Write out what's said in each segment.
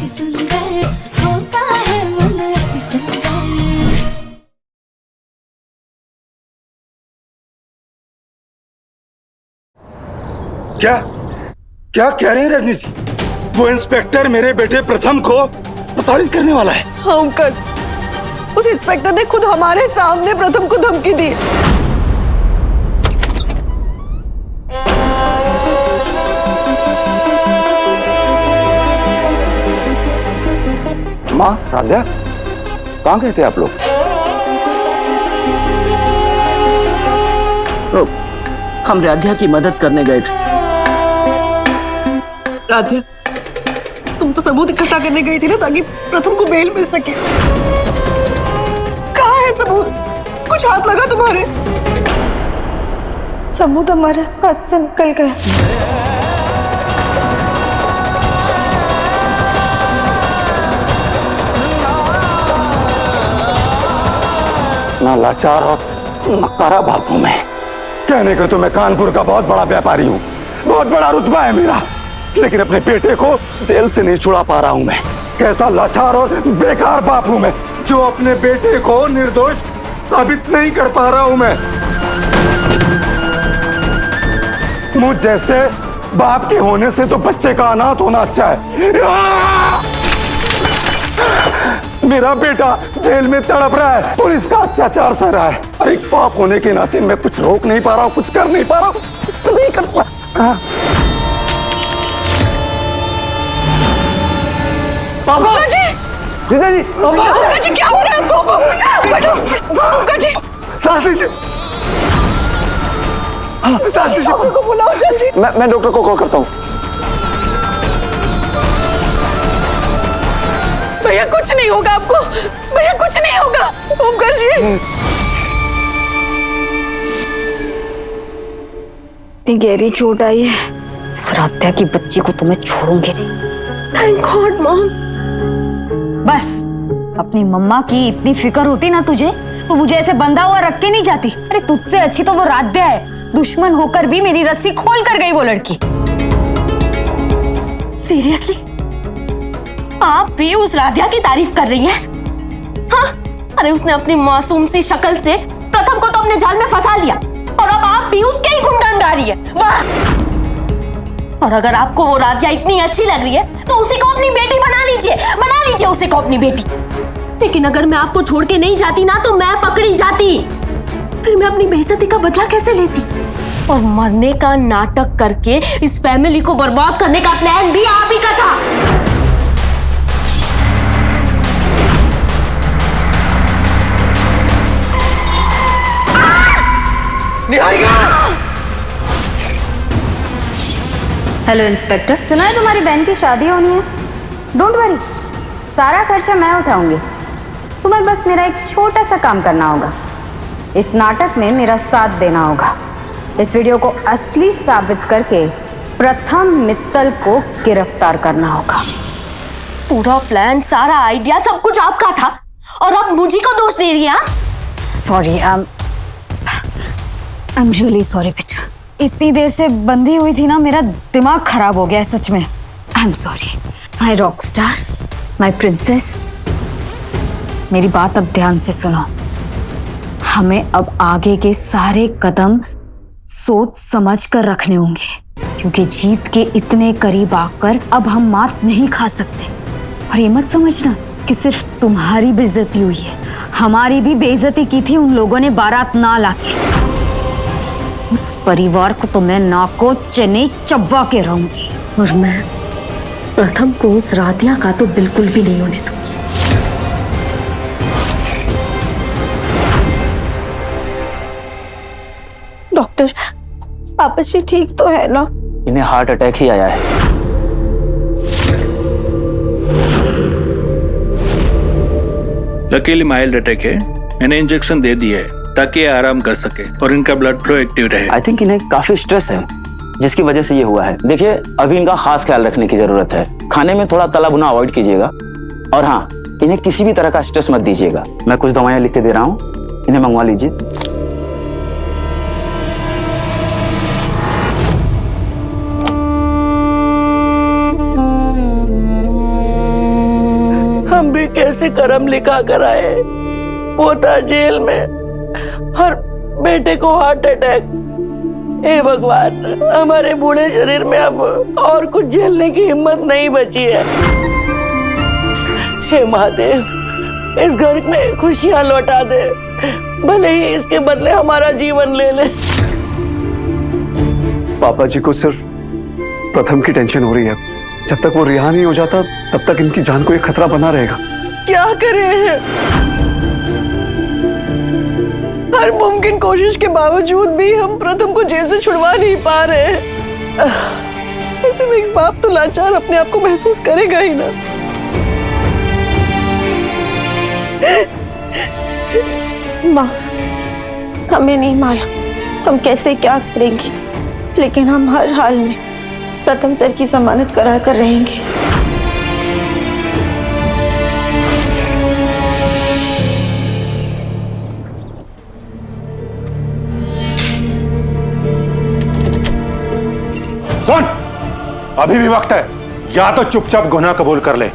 अति सुंदर होता है मन अति सुंदर। क्या क्या कह रहे हैं रजनी जी? वो इंस्पेक्टर मेरे बेटे प्रथम को प्रताड़ित करने वाला है? हाँ अंकल, उस इंस्पेक्टर ने खुद हमारे सामने प्रथम को धमकी दी। माँ, राध्या, कहाँ गए थे आप लोग? हम राध्या की मदद करने गए थे। राध्या, तुम तो सबूत इकट्ठा करने गई थी ना, ताकि प्रथम को बेल मिल सके। कहाँ है सबूत? कुछ हाथ लगा तुम्हारे? सबूत हमारे हाथ से निकल गए। ना लाचार और नकारा बाप हूं मैं। कहने को तो मैं कानपुर का बहुत बड़ा व्यापारी हूँ, बहुत बड़ा रुतबा है मेरा, लेकिन अपने बेटे को जेल से नहीं छुड़ा पा रहा हूँ मैं। कैसा लाचार और बेकार बाप हूँ मैं, जो अपने बेटे को निर्दोष साबित नहीं कर पा रहा हूँ मैं। मुझ जैसे बाप के होने से तो बच्चे का अनाथ होना अच्छा है। मेरा बेटा जेल में तड़प रहा है, पुलिस का अत्याचार सह रहा है। एक बाप होने के नाते मैं कुछ रोक नहीं पा रहा हूँ, कुछ कर नहीं पा रहा हूँ, कुछ नहीं कर पा। पापा जी, जीजा जी, पापा जी, क्या हो रहा है आपको? पापा जी, सांस लीजिए, सांस लीजिए। डॉक्टर को बुलाओ जल्दी। मैं डॉक्टर को कॉल करता हूँ। भैया कुछ नहीं होगा आपको, भैया कुछ नहीं होगा। ओमकार जी, इतनी गहरी चोट आई है, श्राद्धा की बच्ची को तो मैं छोड़ूंगी नहीं। Thank God mom. बस अपनी मम्मा की इतनी फिक्र होती ना तुझे, तो मुझे ऐसे बंधा हुआ रख के नहीं जाती। अरे तुझसे अच्छी तो वो राध्या है, दुश्मन होकर भी मेरी रस्सी खोल कर गई वो लड़की। सीरियसली आप भी उस राध्या की तारीफ कर रही हैं? हाँ, अरे उसने अपनी मासूम सी शक्ल से प्रथम को तो अपने जाल में फंसा लिया, और अब आप भी उसके ही गुणगान गा रही है। वाह! और अगर आपको वो राध्या इतनी अच्छी लग रही है, तो उसी को अपनी बेटी बना लीजिए उसी को अपनी बेटी। लेकिन अगर मैं आपको छोड़ के नहीं जाती ना, तो मैं पकड़ी जाती, फिर मैं अपनी बेइज्जती का बदला कैसे लेती? और मरने का नाटक करके इस फैमिली को बर्बाद करने का प्लान भी आप ही का था। हेलो इंस्पेक्टर, सुना है तुम्हारी बहन की शादी होनी है। डोंट वरी, सारा खर्चा मैं उठाऊंगी। तुम्हें बस मेरा एक छोटा सा काम करना होगा। इस नाटक में मेरा साथ देना होगा। इस वीडियो को असली साबित करके प्रथम मित्तल को गिरफ्तार करना होगा। पूरा प्लान, सारा आइडिया, सब कुछ आपका था, और अब मुझे को दोष दे रही है? Sorry, I am really sorry बेटा। इतनी देर से बंधी हुई थी ना, मेरा दिमाग खराब हो गया है सच में। I am sorry my rock star, my princess. मेरी बात अब ध्यान से सुनो। हमें अब आगे के सारे कदम सोच समझ कर रखने होंगे, क्योंकि जीत के इतने करीब आकर अब हम मात नहीं खा सकते। और ये मत समझना कि सिर्फ तुम्हारी बेइज्जती हुई है, हमारी भी बेइज्जती की थी उन लोगों ने बारात ना लाके। उस परिवार को तो मैं नाको चने चब्बा के रहूंगी। और मैं प्रथम को उस राधिया का तो बिल्कुल भी नहीं होने दूंगी। डॉक्टर, पापा जी ठीक तो है ना? इन्हें हार्ट अटैक ही आया है। लकीली माइल्ड अटैक है। मैंने इंजेक्शन दे दी है ताकि ये आराम कर सके और इनका ब्लड फ्लो एक्टिव रहे। आई थिंक इन्हें काफी स्ट्रेस है, जिसकी वजह से ये हुआ है। देखिए, अभी इनका खास ख्याल रखने की जरूरत है। खाने में थोड़ा तला भुना अवॉइड कीजिएगा, और हाँ, इन्हें किसी भी तरह का स्ट्रेस मत दीजिएगा। मैं कुछ दवाइयाँ लिख के दे रहा हूँ, इन्हें मंगवा लीजिए। हम भी कैसे कर्म लिखा कर आए। वो था जेल में और बेटे को हार्ट अटैक। हे भगवान, हमारे बूढ़े शरीर में अब और कुछ झेलने की हिम्मत नहीं बची है। हे महादेव, इस घर में खुशियां लौटा दे, भले ही इसके बदले हमारा जीवन ले ले। पापा जी को सिर्फ प्रथम की टेंशन हो रही है। जब तक वो रिहा नहीं हो जाता तब तक इनकी जान को एक खतरा बना रहेगा। क्या करें? हर मुमकिन कोशिश के बावजूद भी हम प्रथम को जेल से छुड़वा नहीं पा रहे हैं। ऐसे में एक बाप तो लाचार अपने आप को महसूस करेगा ही ना। माँ, हमें नहीं मालूम हम कैसे क्या करेंगे, लेकिन हम हर हाल में प्रथम सर की जमानत करा कर रहेंगे। सुन, अभी भी वक्त है। या तो चुपचाप गुनाह कबूल कर ले,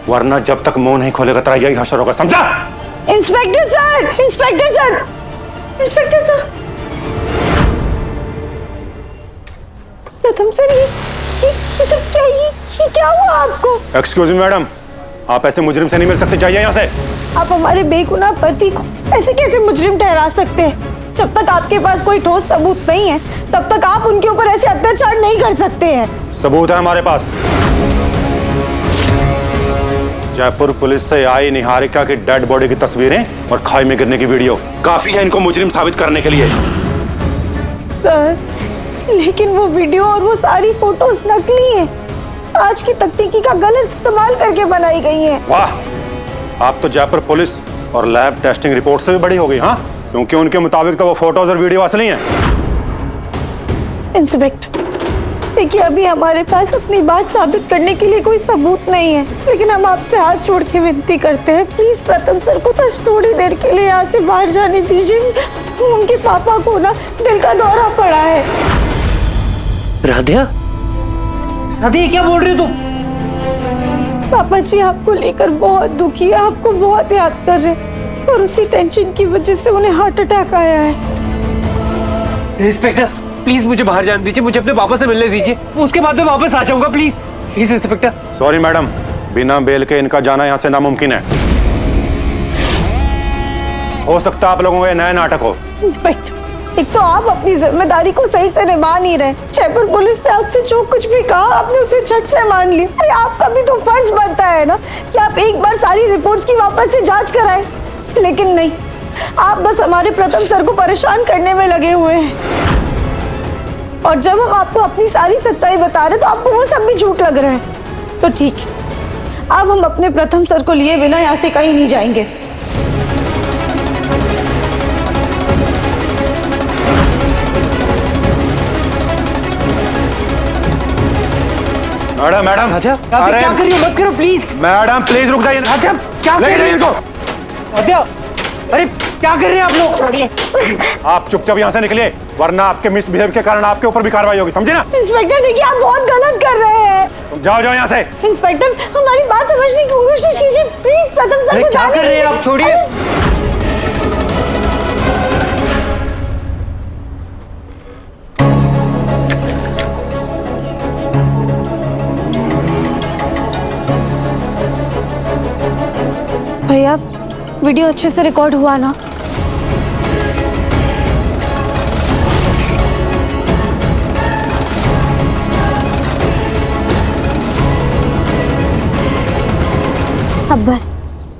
वरना जब तक मुंह नहीं खोलेगा तेरा यही हश्र होगा, समझा? Inspector sir, inspector sir, inspector sir. प्रथम सर, ये सब क्या, ये क्या हुआ आपको? एक्सक्यूज मी मैडम, आप ऐसे मुजरिम से नहीं मिल सकते, जाइए यहाँ से। आप हमारे बेगुनाह पति को ऐसे कैसे मुजरिम ठहरा सकते हैं? जब तक आपके पास कोई ठोस सबूत नहीं है तब तक आप उनके ऊपर ऐसे अत्याचार नहीं कर सकते हैं। सबूत है हमारे पास। जयपुर पुलिस से आई निहारिका की डेड बॉडी की तस्वीरें और खाई में गिरने की वीडियो काफी है इनको मुजरिम साबित करने के लिए। सर, लेकिन वो वीडियो और वो सारी फोटोज नकली हैं। आज की तकनीकी का गलत इस्तेमाल करके बनाई गई हैं। वाह, आप तो जयपुर पुलिस और लैब टेस्टिंग रिपोर्ट से भी बड़ी हो गई, हाँ? क्योंकि उनके मुताबिक तो वो फोटोज और वीडियो असली हैं। इंस्पेक्टर, देखिए अभी हमारे पास अपनी बात साबित करने के लिए कोई सबूत नहीं है, लेकिन हम आपसे हाथ जोड़ के विनती करते हैं, प्लीज प्रथम सर को बस थोड़ी देर के लिए यहाँ से बाहर जाने दीजिए। उनके पापा को ना दिल का दौरा पड़ा है। राधिया, राधिया क्या बोल रही हो तुम? पापा जी आपको लेकर बहुत दुखी है, आपको बहुत याद कर रहे हैं और उसी टेंशन की वजह से उन्हें हार्ट अटैक आया है। इंस्पेक्टर, प्लीज मुझे बाहर जाने दीजिए, मुझे अपने पापा से मिलने दीजिए, उसके बाद मैं वापस आ जाऊंगा। Please please inspector. Sorry madam, बिना बेल के इनका जाना यहाँ से नामुमकिन है। हो सकता है आप लोगों का ये नया नाटक हो। इंस्पेक्टर, एक तो आप अपनी जिम्मेदारी को सही से निभा नहीं रहे। जयपुर पुलिस ने आपसे जो कुछ भी कहा आपने उसे झट से मान लिया। अरे आपका भी तो फर्ज बनता है ना कि आप एक बार सारी रिपोर्ट्स की वापस से जांच कराएं, लेकिन नहीं, आप बस हमारे प्रथम सर को परेशान करने में लगे हुए हैं। और जब हम आपको अपनी सारी सच्चाई बता रहे तो आपको वो सब भी झूठ लग रहा है। तो ठीक है, अब हम अपने प्रथम सर को लिए बिना यहाँ से कहीं नहीं जाएंगे। मैडम मैडम, राधिया, क्या कर रही हो? मत करो प्लीज। मैडम प्लीज रुक जाइए। राधिया, क्या कर रही हो? राधिया, अरे क्या कर रहे हैं आप लोग? आप चुपचाप यहाँ से निकलिए, वरना आपके मिसबिहेव के कारण आपके ऊपर भी कार्रवाई होगी, समझे ना? इंस्पेक्टर देखिए, आप बहुत गलत कर रहे हैं। तुम जाओ जाओ यहाँ से। इंस्पेक्टर, हमारी बात समझने की कोशिश कीजिए प्लीज। प्रथम सर को क्या कर रहे हैं आप? छोड़िए। भैया, वीडियो अच्छे से रिकॉर्ड हुआ ना? अब बस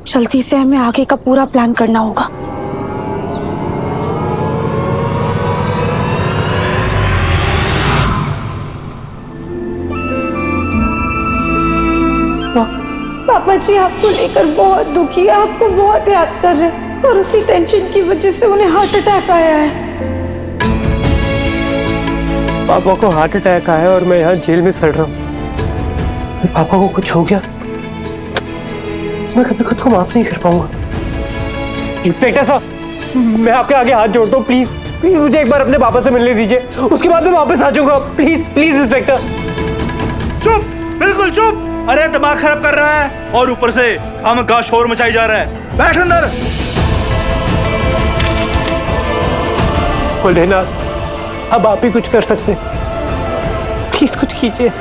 जल्दी से हमें आगे का पूरा प्लान करना होगा। पापा जी आपको लेकर बहुत दुखी है, आपको बहुत याद कर रहे हैं और उसी टेंशन की वजह से उन्हें हार्ट अटैक आया है। पापा को हार्ट अटैक आया और मैं यहाँ जेल में सड़ रहा हूँ। पापा को कुछ हो गया मैं कभी खुद को माफ नहीं कर पाऊंगा। इंस्पेक्टर साहब, मैं आपके आगे हाथ जोड़ता हूँ, प्लीज प्लीज मुझे एक बार अपने पापा से मिलने दीजिए, उसके बाद मैं वापस आ जाऊंगा। Please please inspector. चुप, बिल्कुल चुप। अरे दिमाग खराब कर रहा है और ऊपर से हम का शोर मचाई जा रहा है। बैठ अंदर। भोलेनाथ, अब आप ही कुछ कर सकते हैं, प्लीज कुछ कीजिए।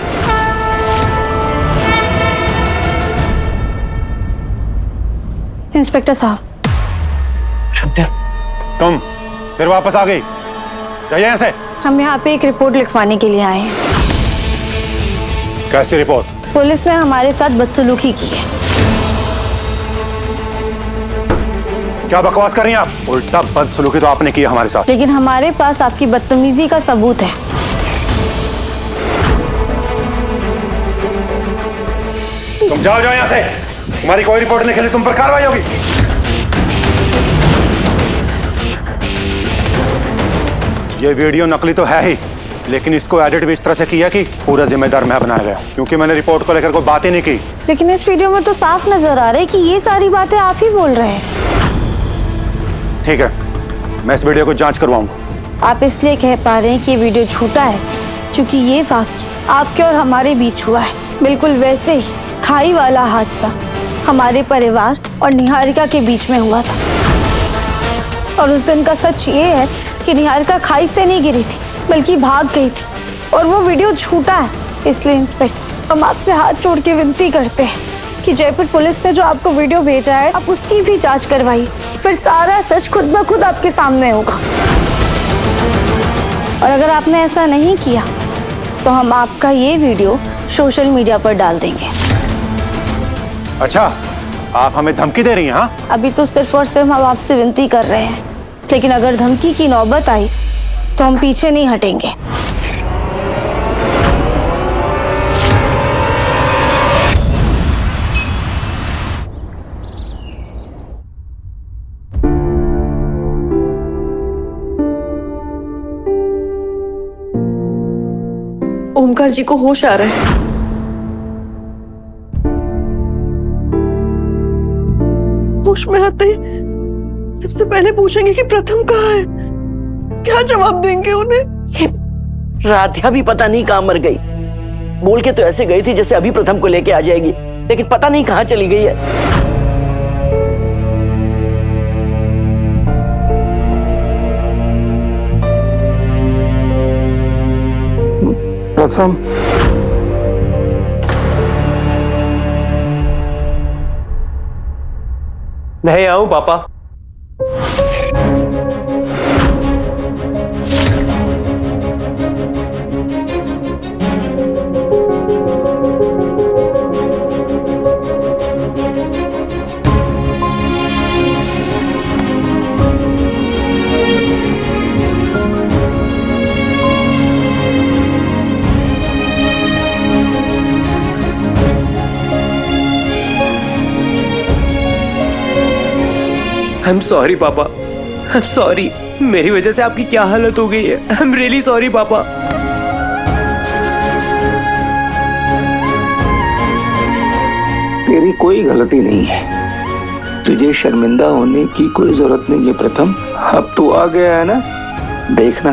इंस्पेक्टर साहब, तुम फिर वापस आ गई, जाइए यहाँ से। हम यहाँ पे एक रिपोर्ट लिखवाने के लिए आए हैं। कैसी रिपोर्ट? पुलिस ने हमारे साथ बदसलूकी की है। क्या बकवास कर रही हैं आप? उल्टा बदसलूकी तो आपने की हमारे साथ। लेकिन हमारे पास आपकी बदतमीजी का सबूत है। तुम जाओ यहाँ से। हमारी कोई रिपोर्ट लिखे तुम पर कार्रवाई होगी। ये वीडियो नकली तो है ही, लेकिन इसको एडिट भी इस तरह से किया कि पूरा जिम्मेदार मैं बनाया गया, क्योंकि मैंने रिपोर्ट को लेकर कोई बात ही नहीं की। लेकिन इस वीडियो में तो साफ नजर आ रहा है कि ये सारी बातें आप ही बोल रहे हैं। ठीक है, मैं इस वीडियो को जांच करवाऊंगा। आप इसलिए कह पा रहे हैं कि ये वीडियो झूठा है क्योंकि ये वाकया आपके और हमारे बीच हुआ है। बिल्कुल वैसे ही खाई वाला हादसा हमारे परिवार और निहारिका के बीच में हुआ था। और उस दिन का सच ये है कि निहारिका खाई से नहीं गिरी थी, बल्कि भाग गई थी। और वो वीडियो झूठा है। इसलिए इंस्पेक्टर, हम आपसे हाथ जोड़ के विनती करते हैं कि जयपुर पुलिस ने जो आपको वीडियो भेजा है, आप उसकी भी जांच करवाइए। फिर सारा सच खुद ब खुद आपके सामने होगा। और अगर आपने ऐसा नहीं किया तो हम आपका ये वीडियो सोशल मीडिया पर डाल देंगे। अच्छा, आप हमें धमकी दे रही हैं? हाँ, अभी तो सिर्फ और सिर्फ हम आपसे विनती कर रहे हैं, लेकिन अगर धमकी की नौबत आई तो हम पीछे नहीं हटेंगे। ओमकार जी को होश आ रहा है। होश में आते ही सबसे पहले पूछेंगे कि प्रथम कहाँ है। क्या जवाब देंगे उन्हें? राधिया भी पता नहीं कहाँ मर गई। बोल के तो ऐसे गई थी जैसे अभी प्रथम को लेके आ जाएगी, लेकिन पता नहीं कहाँ चली गई है। प्रथम, नहीं आऊं पापा। आई एम सॉरी पापा, आई एम सॉरी। मेरी वजह से आपकी क्या हालत हो गई है। आई एम रियली सॉरी पापा। तेरी कोई गलती नहीं है, तुझे शर्मिंदा होने की कोई जरूरत नहीं है प्रथम। अब तू आ गया है ना, देखना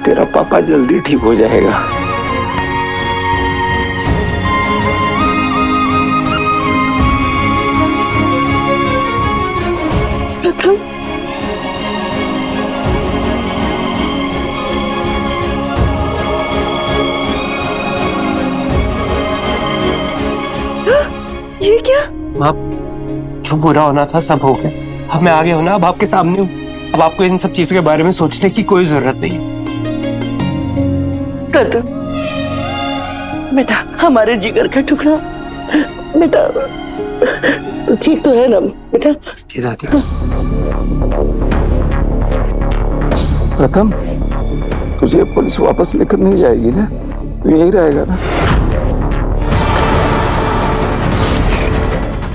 तेरा पापा जल्दी ठीक हो जाएगा। प्रथम, ये क्या? अब जो बुरा होना था सब हो गया। अब मैं आगे हूं ना, अब आपके सामने हूँ। अब आपको इन सब चीजों के बारे में सोचने की कोई जरूरत नहीं है। प्रथम बेटा, हमारे जिगर का टुकड़ा बेटा, तो ठीक तो है ना बेटा? प्रथम, तुझे पुलिस वापस लेकर नहीं जाएगी ना? तू यही रहेगा ना?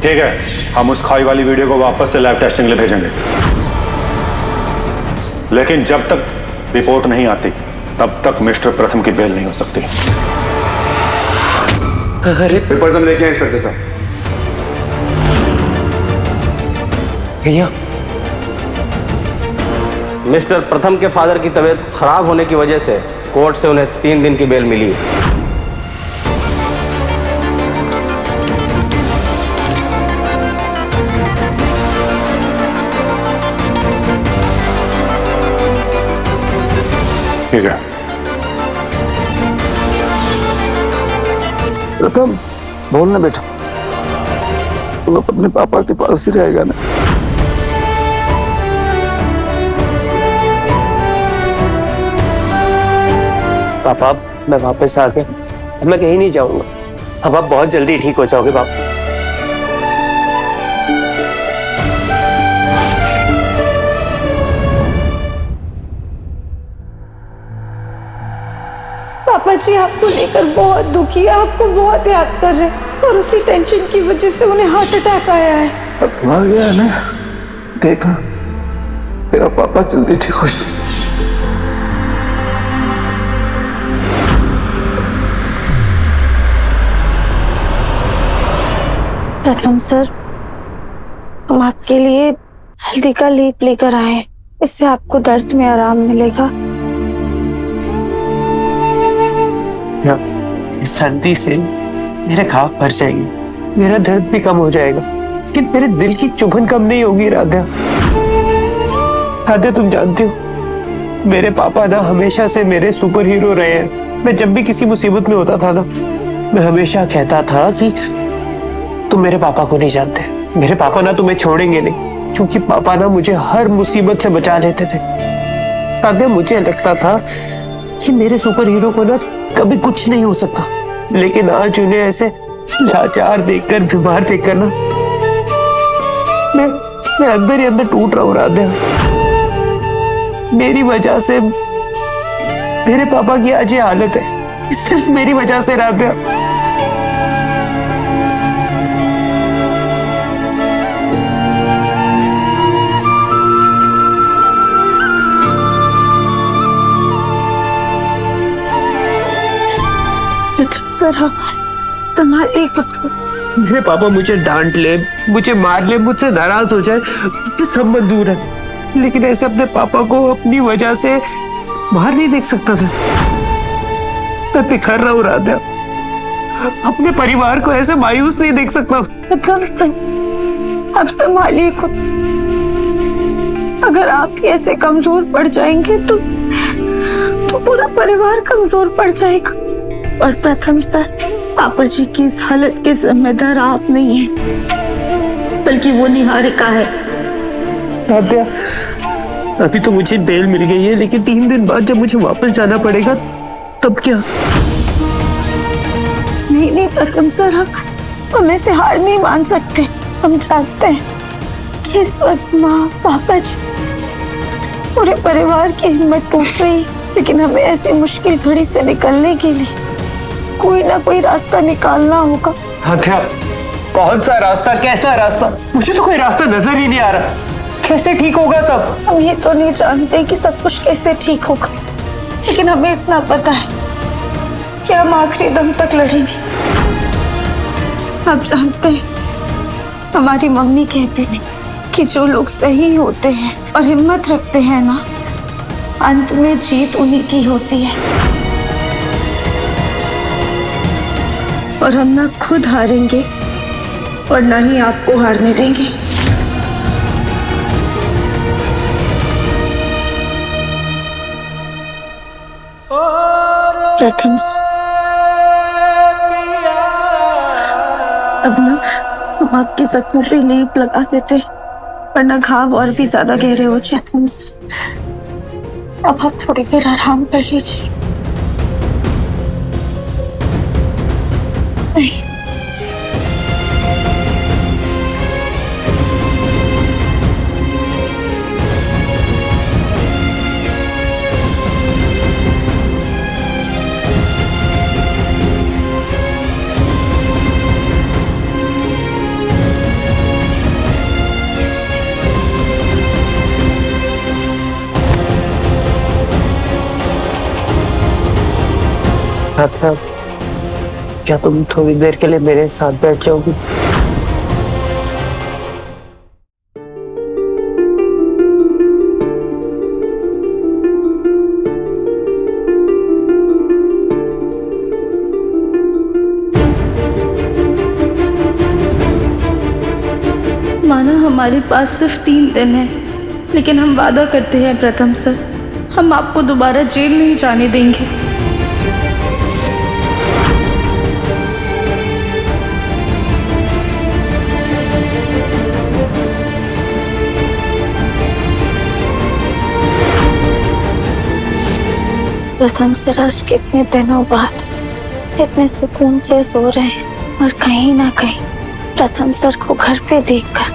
ठीक है, हम उस खाई वाली वीडियो को वापस से लैब टेस्टिंग के लिए भेजेंगे, लेकिन जब तक रिपोर्ट नहीं आती तब तक मिस्टर प्रथम की बेल नहीं हो सकती। अरे पेपर्स हम लेके आए इंस्पेक्टर साहब। भैया, मिस्टर प्रथम के फादर की तबीयत खराब होने की वजह से कोर्ट से उन्हें 3 दिन की बेल मिली है। ठीक है। प्रथम बोल ना बेटा, तुम अपने पापा के पास ही रहेगा ना? पापा मैं वापस आ गया, अब मैं कहीं नहीं जाऊंगा। अब आप बहुत जल्दी ठीक हो जाओगे पापा। पापा जी आपको लेकर बहुत दुखी है, आपको बहुत याद कर रहे हैं और उसी टेंशन की वजह से उन्हें हार्ट अटैक आया है। अब आ गया ना, देखा तेरा पापा जल्दी ठीक हो जाए। प्रथम सर, हम आपके लिए हल्दी का लेप लेकर आए हैं, इससे आपको दर्द में आराम मिलेगा। इस हल्दी से मेरे घाव भर जाएंगे, मेरा दर्द भी कम हो जाएगा, लेकिन मेरे दिल की चुभन कम नहीं होगी। राधा, राधा तुम जानते हो मेरे पापा ना हमेशा से मेरे सुपर हीरो रहे हैं। मैं जब भी किसी मुसीबत में होता था ना, मैं हमेशा कहता था कि तुम मेरे पापा को नहीं जानते, मेरे पापा ना तुम्हें छोड़ेंगे नहीं, क्योंकि पापा ना मुझे हर मुसीबत से बचा लेते थे। राधा, मुझे लगता था कि मेरे सुपर हीरो को ना कभी कुछ नहीं हो सकता, लेकिन आज उन्हें ऐसे लाचार देखकर, बीमार देखकर ना मैं अंदर ही अंदर टूट रहा हूँ। राधा, मेरी वजह से मेरे पापा की आज ये हालत है, सिर्फ मेरी वजह से। राधा, मेरे पापा मुझे डांट ले, मुझे मार ले, मुझसे नाराज हो जाए, ये सब मंजूर है, लेकिन ऐसे अपने पापा को अपनी वजह से बाहर नहीं देख सकता था। मैं बिखर रहा हूँ राधा, अपने परिवार को ऐसे मायूस नहीं देख सकता। अब संभालिए खुद, अगर आप ही ऐसे कमजोर पड़ जाएंगे तो पूरा परिवार कमजोर पड़ जाएगा। और प्रथम सर, पापा जी की इस हालत के जिम्मेदार आप नहीं हैं, बल्कि वो निहारिका है। राधा, अभी तो मुझे बेल मिल गई है, लेकिन 3 दिन बाद जब मुझे वापस जाना पड़ेगा तब क्या? नहीं प्रथम सर, हम ऐसे हार नहीं मान सकते। हम जानते हैं कि इस वक्त माँ, पापा जी, पूरे परिवार की हिम्मत टूट रही, लेकिन हमें ऐसी मुश्किल घड़ी से निकलने के लिए कोई ना कोई रास्ता निकालना होगा। राधा, कौन सा रास्ता, कैसा रास्ता? मुझे तो कोई रास्ता नजर ही नहीं आ रहा। कैसे ठीक होगा सब? हम ये तो नहीं जानते कि सब कुछ कैसे ठीक होगा, लेकिन हमें इतना पता है कि हम आखिरी दम तक लड़ेंगे। आप जानते हैं, हमारी मम्मी कहती थी कि जो लोग सही होते हैं और हिम्मत रखते हैं ना, अंत में जीत उन्हीं की होती है। और हम ना खुद हारेंगे और ना ही आपको हारने देंगे। प्रथम, अब ना हम आपके जख्मों पे लेप लगा देते, वरना घाव और भी ज्यादा गहरे हो जाते हैं। अब आप थोड़ी देर आराम कर लीजिए। क्या तुम थोड़ी देर के लिए मेरे साथ बैठ जाओगी? माना हमारे पास सिर्फ 3 दिन है, लेकिन हम वादा करते हैं प्रथम सर, हम आपको दोबारा जेल नहीं जाने देंगे। प्रथम सर आज कितने दिनों बाद इतने सुकून से सो रहे हैं और कहीं ना कहीं प्रथम सर को घर पे देखकर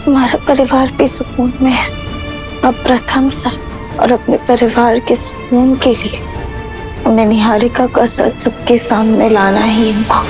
हमारा परिवार भी सुकून में है। अब प्रथम सर और अपने परिवार के सुकून के लिए उन्हें निहारिका का सच सबके सामने लाना ही होगा।